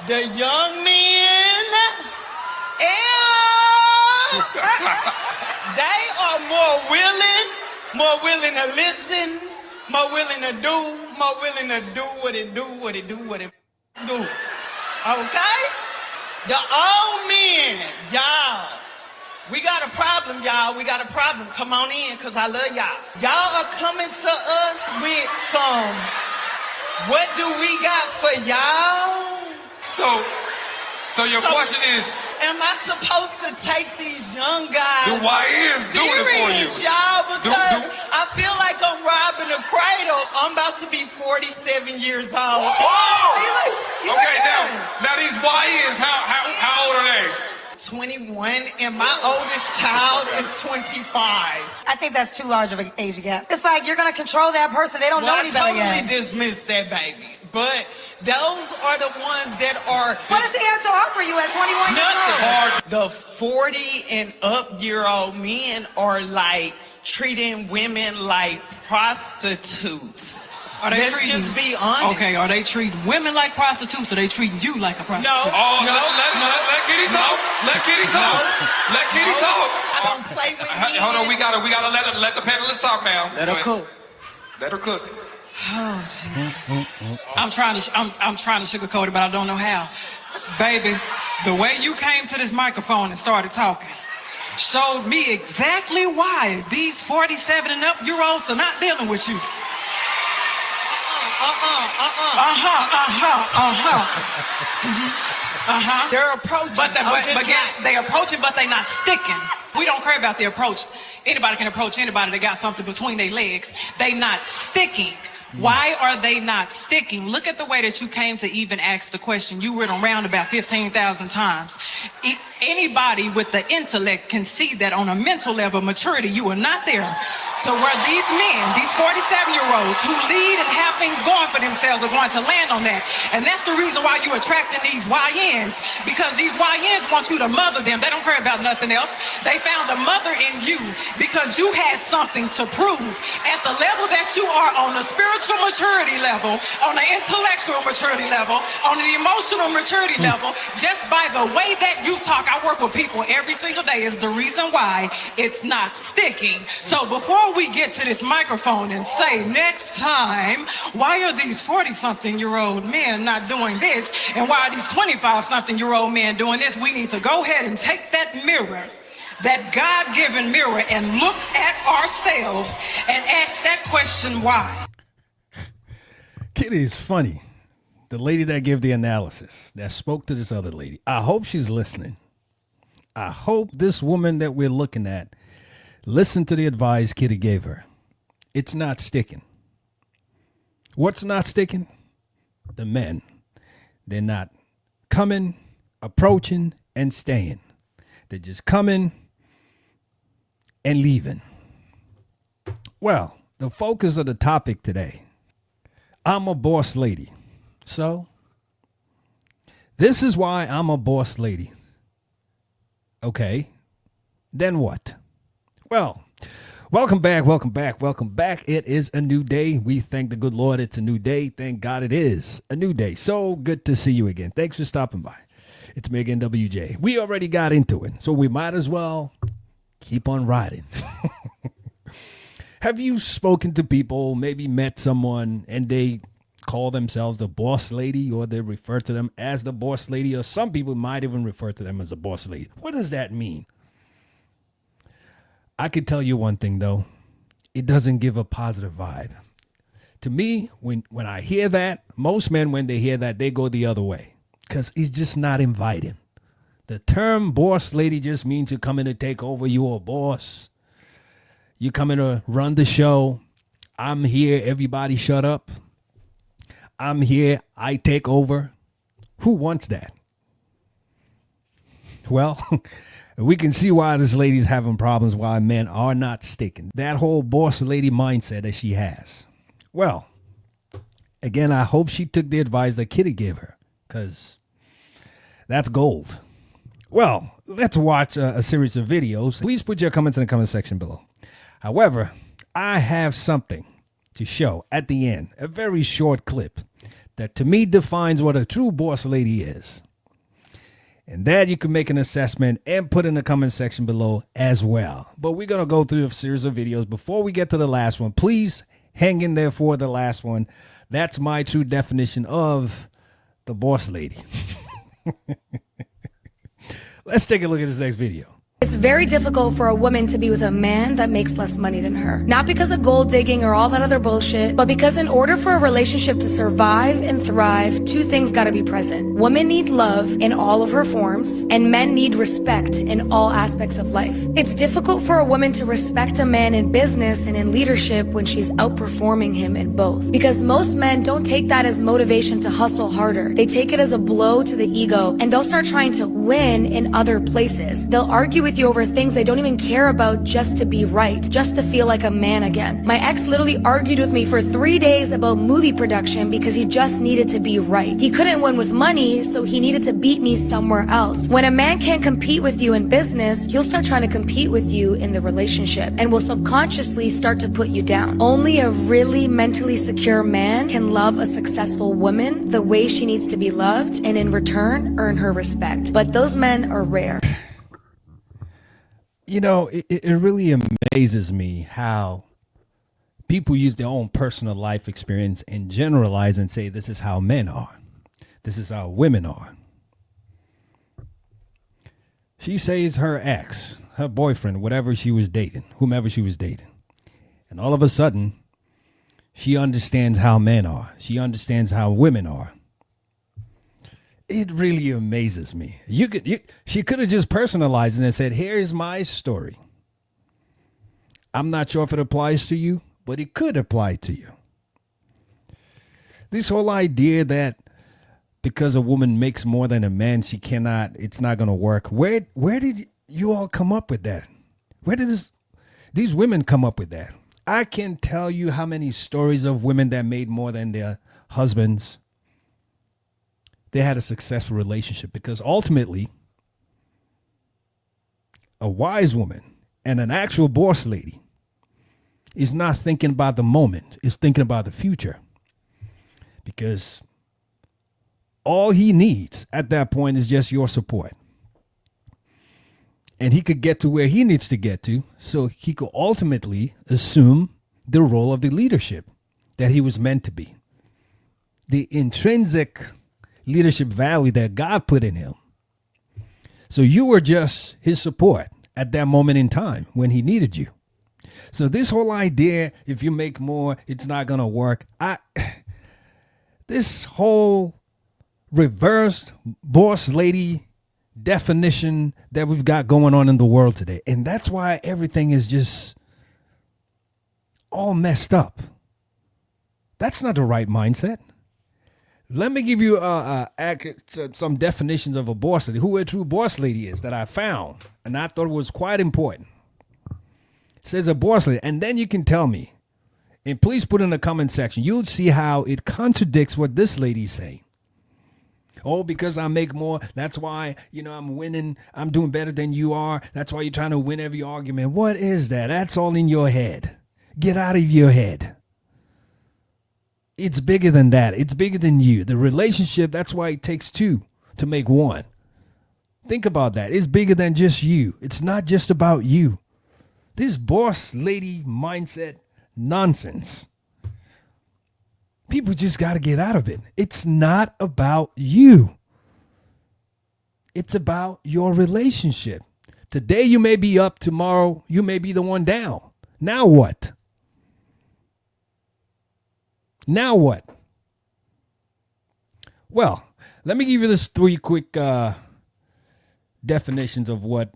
The young men, they are more willing to listen, more willing to do what it do. Okay? The old men, y'all. We got a problem, y'all. We got a problem. Come on in, because I love y'all. Y'all are coming to us with some, what do we got for y'all? So your question is, am I supposed to take these young guys the YNs doing it for you? serious, y'all? Because I feel like I'm robbing a cradle. I'm about to be 47 years old. Whoa! Okay, now these YNs, how old are they? 21, and my oldest child is 25. I think that's too large of an age gap. It's like you're gonna control that person. They don't know any better yet. I totally dismiss that baby, but those are the ones that are. What does he have to offer you at 21 years The old? 40 and up year old men are like treating women like prostitutes. Let's just be honest. Okay, are they treating women like prostitutes, or they treating you like a prostitute? Let Kitty talk. Let Kitty talk. Let Kitty talk. I don't play with men. Hold on, we gotta let the panelists talk now. Let her cook. Let her cook. Oh, Jesus. I'm trying to sugarcoat it, but I don't know how. Baby, the way you came to this microphone and started talking showed me exactly why these 47 and up year olds are not dealing with you. They're approaching. They're approaching, but they're not sticking. We don't care about the approach. Anybody can approach anybody that got something between their legs. They not sticking. Why are they not sticking? Look at the way that you came to even ask the question. You went around about 15,000 times. Anybody with the intellect can see that on a mental level, maturity, you are not there. So where these men, these 47-year-olds who lead and have things going for themselves are going to land on that. And that's the reason why you're attracting these YNs, because these YNs want you to mother them. They don't care about nothing else. They found a mother in you because you had something to prove. At the level that you are, on the spiritual maturity level, on the intellectual maturity level, on the emotional maturity level, just by the way that you talk, I work with people every single day, is the reason why it's not sticking. So before we get to this microphone and say next time, why are these 40-something-year-old men not doing this, and why are these 25-something-year-old men doing this, we need to go ahead and take that mirror, that God-given mirror, and look at ourselves and ask that question, why? Kitty is funny. The lady that gave the analysis, that spoke to this other lady. I hope she's listening. I hope this woman that we're looking at listened to the advice Kitty gave her. It's not sticking. What's not sticking? The men. They're not coming, approaching, and staying. They're just coming and leaving. Well, the focus of the topic today, I'm a boss lady. So, this is why I'm a boss lady. Okay, then what? Well, welcome back. It is a new day. We thank the good Lord it's a new day. Thank God it is a new day. So good to see you again. Thanks for stopping by. It's me again, WJ. We already got into it, so we might as well keep on riding. Have you spoken to people, maybe met someone, and they call themselves the boss lady, or they refer to them as the boss lady, or some people might even refer to them as a boss lady? What does that mean? I could tell you one thing, though. It doesn't give a positive vibe. To me, when I hear that, most men, when they hear that, they go the other way because it's just not inviting. The term boss lady just means you come in to take over. You're a boss. You come in to run the show. I'm here. Everybody shut up. I'm here. I take over. Who wants that? Well, we can see why this lady's having problems, why men are not sticking. That whole boss lady mindset that she has. Well, again, I hope she took the advice that Kitty gave her, because that's gold. Well, let's watch a series of videos. Please put your comments in the comment section below. However, I have something to show at the end, a very short clip that to me defines what a true boss lady is. And that you can make an assessment and put in the comment section below as well. But we're going to go through a series of videos. Before we get to the last one, please hang in there for the last one. That's my true definition of the boss lady. Let's take a look at this next video. It's very difficult for a woman to be with a man that makes less money than her. Not because of gold digging or all that other bullshit, but because in order for a relationship to survive and thrive, two things gotta be present. Women need love in all of her forms, and men need respect in all aspects of life. It's difficult for a woman to respect a man in business and in leadership when she's outperforming him in both. Because most men don't take that as motivation to hustle harder. They take it as a blow to the ego, and they'll start trying to win in other places. They'll argue with you over things they don't even care about just to be right, just to feel like a man again. My ex literally argued with me for 3 days about movie production because he just needed to be right. He couldn't win with money, so he needed to beat me somewhere else. When a man can't compete with you in business, he'll start trying to compete with you in the relationship and will subconsciously start to put you down. Only a really mentally secure man can love a successful woman the way she needs to be loved and in return earn her respect. But those men are rare. You know, it really amazes me how people use their own personal life experience and generalize and say, this is how men are. This is how women are. She says her ex, her boyfriend, whatever she was dating, whomever she was dating. And all of a sudden, she understands how men are. She understands how women are. It really amazes me. She could have just personalized it and said, here's my story. I'm not sure if it applies to you, but it could apply to you. This whole idea that because a woman makes more than a man, it's not going to work. Where did you all come up with that? Where did these women come up with that? I can tell you how many stories of women that made more than their husbands. They had a successful relationship because ultimately a wise woman and an actual boss lady is not thinking about the moment, is thinking about the future. Because all he needs at that point is just your support. And he could get to where he needs to get to so he could ultimately assume the role of the leadership that he was meant to be. The intrinsic leadership value that God put in him. So you were just his support at that moment in time when he needed you. So this whole idea, if you make more, it's not going to work. This whole reverse boss lady definition that we've got going on in the world today. And that's why everything is just all messed up. That's not the right mindset. Let me give you some definitions of a boss lady, who a true boss lady is that I found, and I thought it was quite important. It says a boss lady, and then you can tell me, and please put in the comment section, you'll see how it contradicts what this lady's saying. Oh, because I make more, that's why, I'm winning, I'm doing better than you are, that's why you're trying to win every argument. What is that? That's all in your head. Get out of your head. It's bigger than that. It's bigger than you. The relationship, that's why it takes two to make one. Think about that. It's bigger than just you. It's not just about you. This boss lady mindset nonsense. People just got to get out of it. It's not about you. It's about your relationship. Today you may be up, tomorrow you may be the one down. Now what? Now what? Well, let me give you this 3 quick definitions of what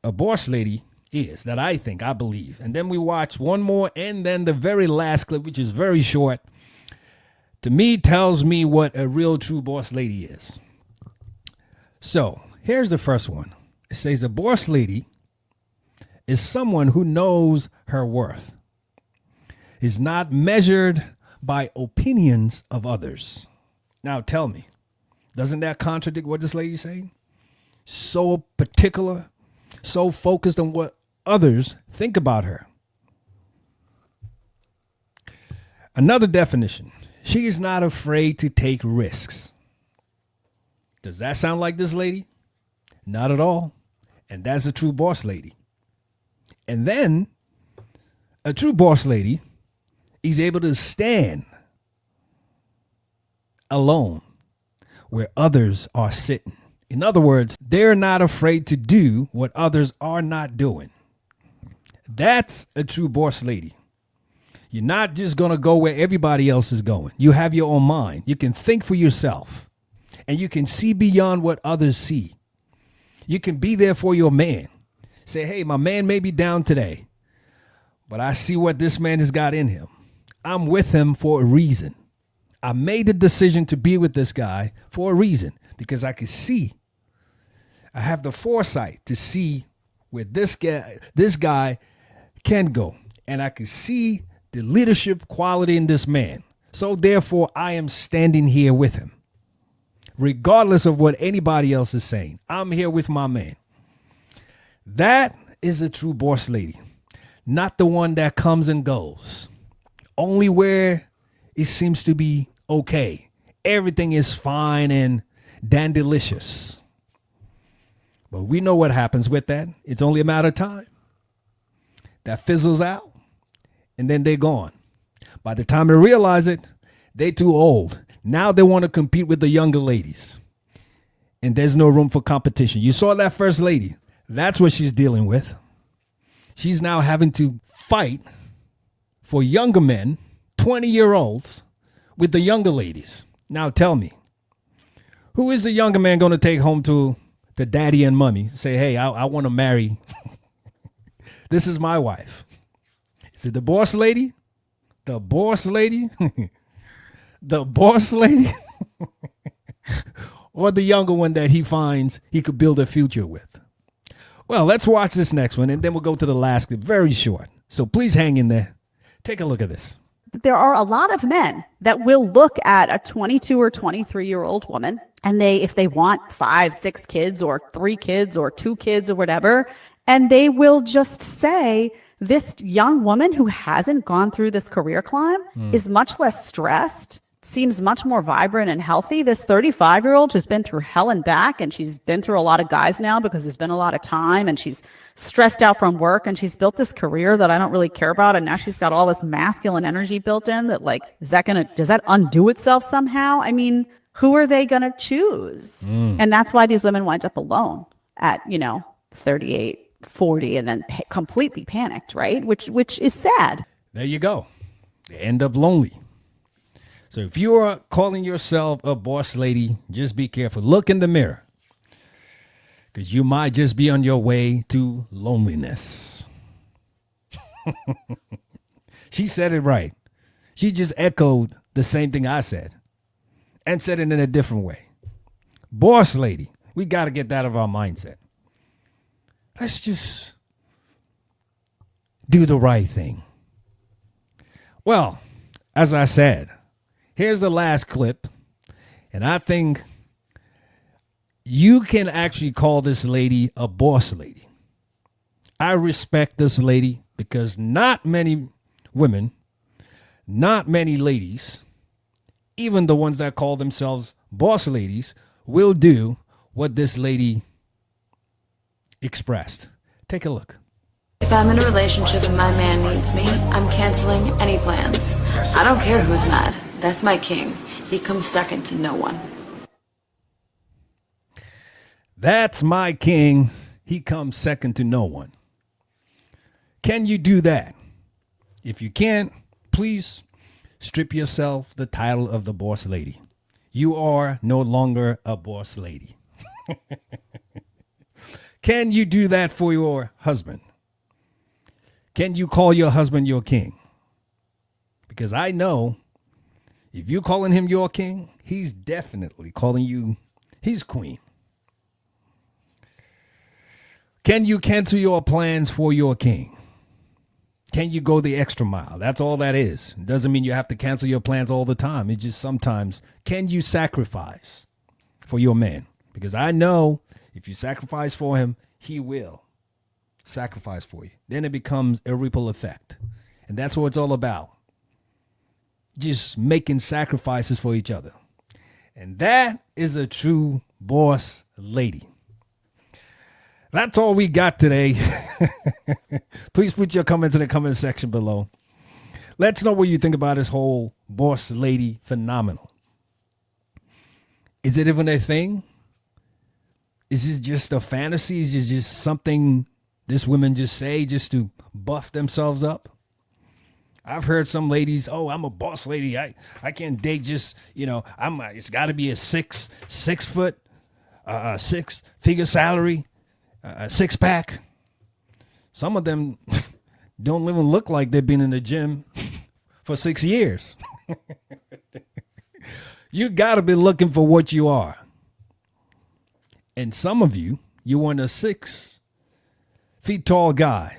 a boss lady is that I believe. And then we watch one more and then the very last clip, which is very short, to me tells me what a real true boss lady is. So here's the first one. It says a boss lady is someone who knows her worth, is not measured by opinions of others. Now tell me, doesn't that contradict what this lady's saying? So particular, so focused on what others think about her. Another definition, She is not afraid to take risks. Does that sound like this lady? Not at all. And that's a true boss lady. And then a true boss lady is able to stand alone where others are sitting. In other words, they're not afraid to do what others are not doing. That's a true boss lady. You're not just going to go where everybody else is going. You have your own mind. You can think for yourself, and you can see beyond what others see. You can be there for your man. Say, hey, my man may be down today, but I see what this man has got in him. I'm with him for a reason. I made the decision to be with this guy for a reason, because I could see. I have the foresight to see where this guy can go, and I could see the leadership quality in this man. So therefore, I am standing here with him. Regardless of what anybody else is saying, I'm here with my man. That is a true boss lady, not the one that comes and goes. Only where it seems to be okay. Everything is fine and dandelicious. But we know what happens with that. It's only a matter of time. That fizzles out, and then they're gone. By the time they realize it, they're too old. Now they want to compete with the younger ladies. And there's no room for competition. You saw that first lady. That's what she's dealing with. She's now having to fight for younger men, 20-year-olds, with the younger ladies. Now tell me, who is the younger man going to take home to the daddy and mommy? Say, hey, I want to marry. This is my wife. Is it the boss lady? The boss lady? The boss lady? Or the younger one that he finds he could build a future with? Well, let's watch this next one, and then we'll go to the last clip. Very short. So please hang in there. Take a look at this. There are a lot of men that will look at a 22 or 23-year-old woman, and if they want 5, 6 kids or 3 kids or 2 kids or whatever, and they will just say, this young woman who hasn't gone through this career climb is much less stressed, seems much more vibrant and healthy. This 35-year-old who's been through hell and back, and she's been through a lot of guys now because there's been a lot of time, and she's stressed out from work, and she's built this career that I don't really care about, and now she's got all this masculine energy built in that, like, does that undo itself somehow? I mean, who are they going to choose? And that's why these women wind up alone at, 38, 40, and then completely panicked, right? Which is sad. There you go. They end up lonely. So if you are calling yourself a boss lady, just be careful. Look in the mirror, because you might just be on your way to loneliness. She said it right. She just echoed the same thing I said and said it in a different way. Boss lady, we got to get that out of our mindset. Let's just do the right thing. Well, as I said, here's the last clip, and I think you can actually call this lady a boss lady. I respect this lady because not many women, not many ladies, even the ones that call themselves boss ladies, will do what this lady expressed. Take a look. If I'm in a relationship and my man needs me, I'm canceling any plans. I don't care who's mad. That's my king. He comes second to no one. That's my king. He comes second to no one. Can you do that? If you can't, please strip yourself the title of the boss lady. You are no longer a boss lady. Can you do that for your husband? Can you call your husband your king? Because I know if you're calling him your king, he's definitely calling you his queen. Can you cancel your plans for your king? Can you go the extra mile? That's all that is. It doesn't mean you have to cancel your plans all the time. It's just sometimes, can you sacrifice for your man? Because I know if you sacrifice for him, he will sacrifice for you. Then it becomes a ripple effect. And that's what it's all about. just making sacrifices for each other. And that is a true boss lady. That's all we got today. Please put your comments in the comment section below. Let's know what you think about this whole boss lady phenomenon. Is it even a thing? Is it just a fantasy? Is it just something this women just say just to buff themselves up? I've heard some ladies, oh, I'm a boss lady. I can't date just, it's got to be a six figure salary, a six pack. Some of them don't even look like they've been in the gym for 6 years. You got to be looking for what you are. And some of you want a 6 feet tall guy.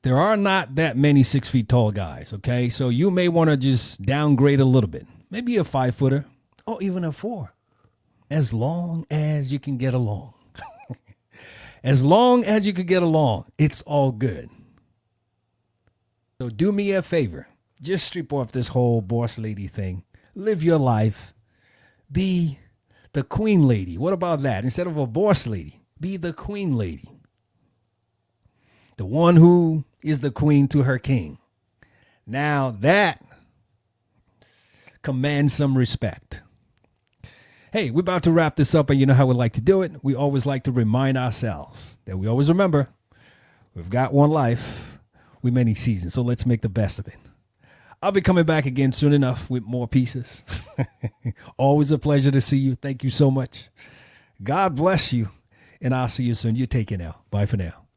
There are not that many 6 feet tall guys, okay? So you may want to just downgrade a little bit. Maybe a 5-footer or even a 4. As long as you can get along. As long as you can get along, it's all good. So do me a favor. Just strip off this whole boss lady thing. Live your life. Be the queen lady. What about that? Instead of a boss lady, be the queen lady. The one who is the queen to her king. Now that commands some respect. Hey, we're about to wrap this up, and you know how we like to do it. We always like to remind ourselves that we always remember we've got one life with many seasons, so let's make the best of it. I'll be coming back again soon enough with more pieces. Always a pleasure to see you. Thank you so much. God bless you, and I'll see you soon. You take care now. Bye for now.